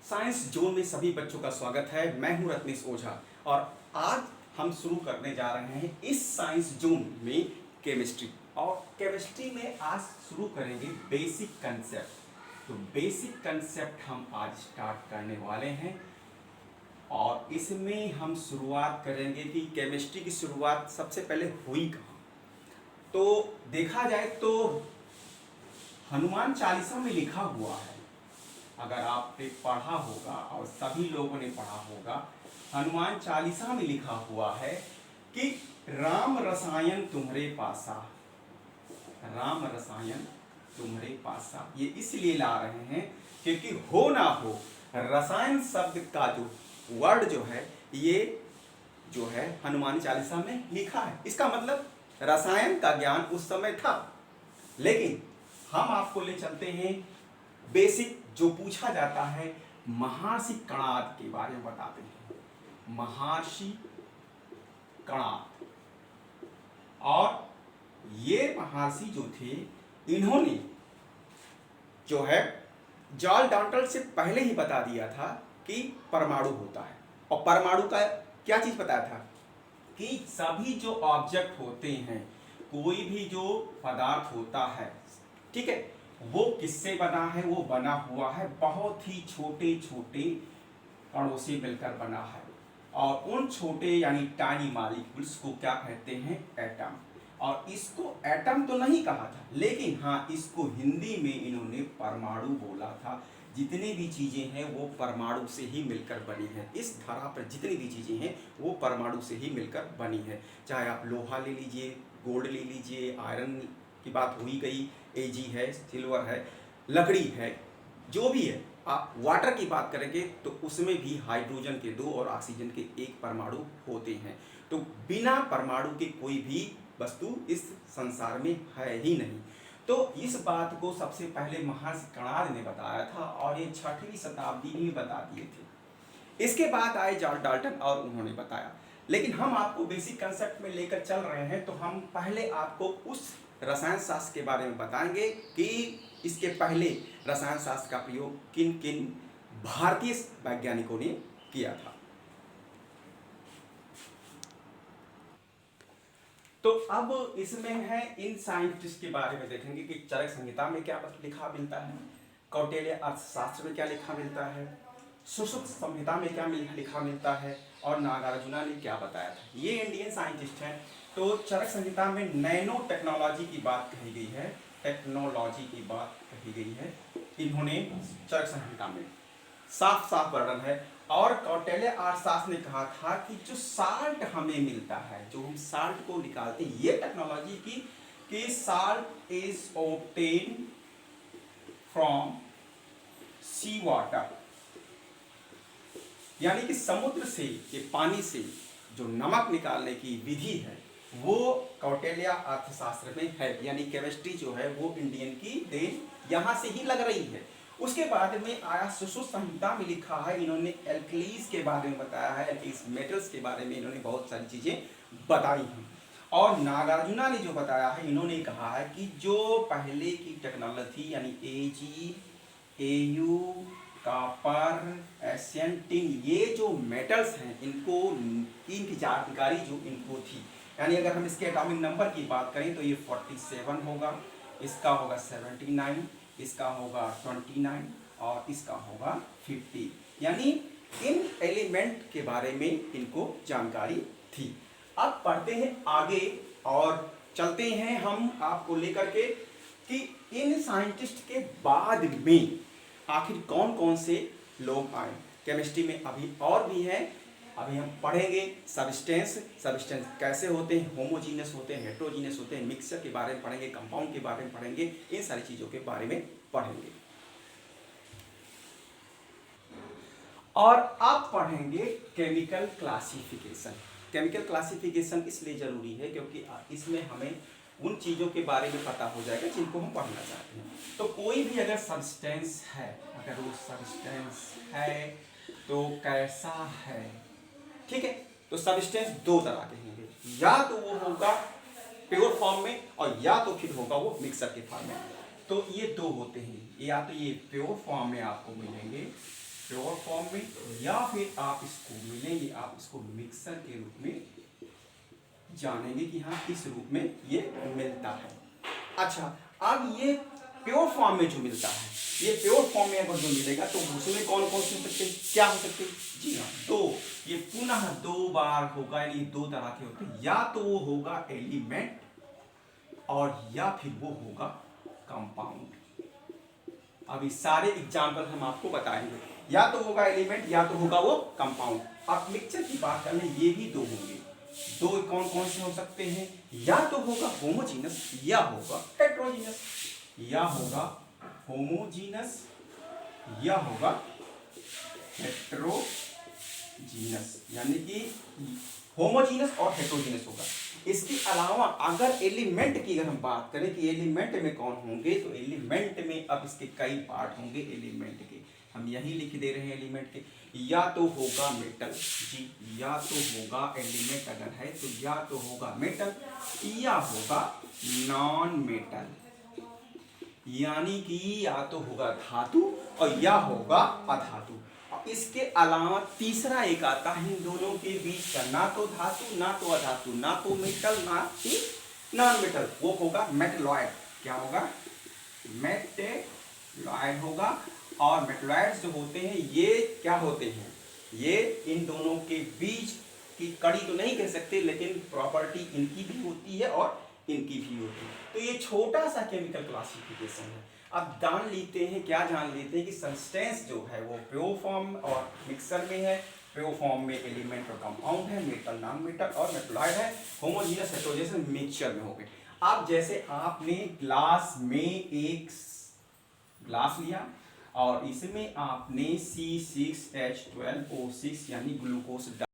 Science zone में सभी बच्चों का स्वागत है। मैं हूं रत्नेश ओझा और आज हम शुरू करने जा रहे हैं इस साइंस जोन में केमिस्ट्री। और केमिस्ट्री में आज शुरू करेंगे बेसिक कंसेप्ट। तो बेसिक कंसेप्ट हम आज स्टार्ट करने वाले हैं और इसमें हम शुरुआत करेंगे कि केमिस्ट्री की शुरुआत सबसे पहले हुई कहाँ। तो देखा जाए तो हनुमान चालीसा में लिखा हुआ है, अगर आपने पढ़ा होगा और सभी लोगों ने पढ़ा होगा, हनुमान चालीसा में लिखा हुआ है कि राम रसायन तुम्हारे पासा, राम रसायन तुम्हारे पासा। ये इसलिए ला रहे हैं क्योंकि हो ना हो रसायन शब्द का जो वर्ड जो है ये जो है हनुमान चालीसा में लिखा है। इसका मतलब रसायन का ज्ञान उस समय था। लेकिन हम आपको ले चलते हैं बेसिक जो पूछा जाता है महर्षि कणाद के बारे में बताते हैं। महर्षि कणाद, और ये महर्षि जो थे इन्होंने जो है जॉर्ज डाल्टन से पहले ही बता दिया था कि परमाणु होता है। और परमाणु का क्या चीज बताया था कि सभी जो ऑब्जेक्ट होते हैं, कोई भी जो पदार्थ होता है, ठीक है, वो किससे बना है? वो बना हुआ है बहुत ही छोटे छोटे कणों से मिलकर बना है। और उन छोटे यानी टाइनी मॉलिक्यूल्स को क्या कहते हैं? एटम। और इसको एटम तो नहीं कहा था, लेकिन हाँ इसको हिंदी में इन्होंने परमाणु बोला था। जितनी भी चीजें हैं वो परमाणु से ही मिलकर बनी है। इस धरा पर जितनी भी चीजें हैं वो परमाणु से ही मिलकर बनी है। चाहे आप लोहा ले लीजिए, गोल्ड ले लीजिए, आयरन की बात हुई गई, एजी है, सिल्वर है, लकड़ी है, जो भी है। आप वाटर की बात करेंगे तो उसमें भी हाइड्रोजन के 2 और ऑक्सीजन के 1 परमाणु होते हैं। तो बिना परमाणु के कोई भी वस्तु इस संसार में है ही नहीं। तो इस बात को सबसे पहले महर्षि कणाद ने बताया था और ये 6वीं शताब्दी में बता दिए थे। इसके बाद आए जॉर्ज डाल्टन और उन्होंने बताया। लेकिन हम आपको बेसिक कंसेप्ट में लेकर चल रहे हैं, तो हम पहले आपको उस रसायन शास्त्र के बारे में बताएंगे कि इसके पहले रसायन शास्त्र का प्रयोग किन किन भारतीय वैज्ञानिकों ने किया था। तो अब इसमें है इन साइंटिस्ट के बारे में देखेंगे कि चरक संहिता में क्या लिखा मिलता है, कौटिल्य अर्थशास्त्र में क्या लिखा मिलता है, सुश्रुत संहिता में क्या लिखा मिलता है, और नागार्जुना ने क्या बताया था। ये इंडियन साइंटिस्ट हैं। तो चरक संहिता में नैनो टेक्नोलॉजी की बात कही गई है, टेक्नोलॉजी की बात कही गई है इन्होंने चरक संहिता में, साफ साफ वर्णन है। और कौटिल्य अर्थशास्त्र ने कहा था कि जो साल्ट हमें मिलता है, जो हम साल्ट को निकालते हैं, ये टेक्नोलॉजी की कि salt is obtain from sea water, यानी कि समुद्र से, ये पानी से जो नमक निकालने की विधि है वो कौटिल्य अर्थशास्त्र में है। यानी केमिस्ट्री जो है वो इंडियन की देन यहां से ही लग रही है। उसके बाद में आया सुश्रुत संहिता में लिखा है, इन्होंने एल्कलीज के बारे में बताया है, एल्कलीज मेटल्स के बारे में इन्होंने बहुत सारी चीजें बताई हैं। और नागार्जुना ने जो बताया है, इन्होंने कहा है कि जो पहले की टेक्नोलॉजी यानी एजी, एयू, कॉपर, एशियन, टिन, ये जो मेटल्स हैं इनको, इनकी जानकारी जो इनको थी, यानी अगर हम इसके एटॉमिक नंबर की बात करें तो ये 47 होगा, इसका होगा 79, इसका होगा 29 और इसका होगा 50। यानी इन एलिमेंट के बारे में इनको जानकारी थी। अब पढ़ते हैं आगे और चलते हैं हम आपको लेकर के कि इन साइंटिस्ट के बाद में आखिर कौन कौन से लोग आए। केमिस्ट्री में अभी और भी हैं, अभी हम पढ़ेंगे सब्सटेंस कैसे होते हैं, होमोजीनियस होते हैं, हेट्रोजीनियस होते हैं, मिक्सचर के बारे में पढ़ेंगे, कंपाउंड के बारे में पढ़ेंगे, इन सारी चीज़ों के बारे में पढ़ेंगे। और अब पढ़ेंगे केमिकल क्लासिफिकेशन। केमिकल क्लासिफिकेशन इसलिए जरूरी है क्योंकि इसमें हमें उन चीज़ों के बारे में पता हो जाएगा जिनको हम पढ़ना चाहते हैं। तो कोई भी अगर सब्सटेंस है, अगर वो सब्सटेंस है तो कैसा है, ठीक है। तो सब्सटेंस 2 तरह के होंगे, या तो वो होगा प्योर फॉर्म में और या तो फिर होगा वो मिक्सर के फॉर्म में। तो ये 2 होते हैं, या तो ये प्योर फॉर्म में आपको मिलेंगे प्योर फॉर्म में, या फिर आप इसको मिलेंगे, आप इसको मिक्सर के रूप में जानेंगे कि हाँ इस रूप में ये मिलता है। अच्छा, अब ये प्योर फॉर्म में जो मिलता है, ये प्योर फॉर्म में अगर जो मिलेगा तो उसमें कौन कौन से हो सकते हैं, क्या हो सकते हैं? जी हाँ, दो। ये पुनः दो बार होगा, यानी दो तरह के होते हैं, या तो वो होगा एलिमेंट और या फिर वो होगा कंपाउंड। अभी सारे एग्जाम्पल हम आपको बताएंगे, या तो होगा एलिमेंट या तो होगा वो कंपाउंड। अब मिक्सचर की बात करें, ये भी दो होंगे। दो कौन कौन से हो सकते हैं? या तो होगा होमोजीनस या होगा हेट्रोजीनस, या होगा होमोजीनस या होगा हेट्रोजीनस, यानी कि होमोजीनस और हेट्रोजीनस होगा। इसके अलावा अगर एलिमेंट की अगर हम बात करें कि एलिमेंट में कौन होंगे, तो एलिमेंट में अब इसके कई पार्ट होंगे एलिमेंट के, हम यही लिख दे रहे हैं एलिमेंट के। या तो होगा मेटल जी, या तो होगा एलिमेंट अगर है तो या तो होगा मेटल या होगा नॉन मेटल, यानी कि या तो होगा धातु और या होगा अधातु। और इसके अलावा तीसरा एक आता है इन दोनों के बीच का, ना तो धातु ना तो अधातु, ना तो मेटल ना ही नॉन मेटल, वो होगा मेटलॉयड। क्या होगा? मेटलॉयड होगा। और मेटलॉयड्स जो होते हैं ये क्या होते हैं? ये इन दोनों के बीच की कड़ी तो नहीं कह सकते, लेकिन प्रॉपर्टी इनकी भी होती है और इनकी भी होती है। तो ये छोटा सा केमिकल क्लासिफिकेशन है। अब जान लेते हैं, क्या जान लेते हैं कि सब्सटेंस जो है वो प्योर फॉर्म और मिक्सर में है। प्योर फॉर्म में एलिमेंट और कंपाउंड है, मेटल नॉन मेटल और मेटलॉयड है, होमोजीनस हेटेरोजेनस मिक्सचर में हो गए। अब जैसे आपने ग्लास में एक ग्लास लिया और इसमें आपने C6H12O6 यानी ग्लूकोज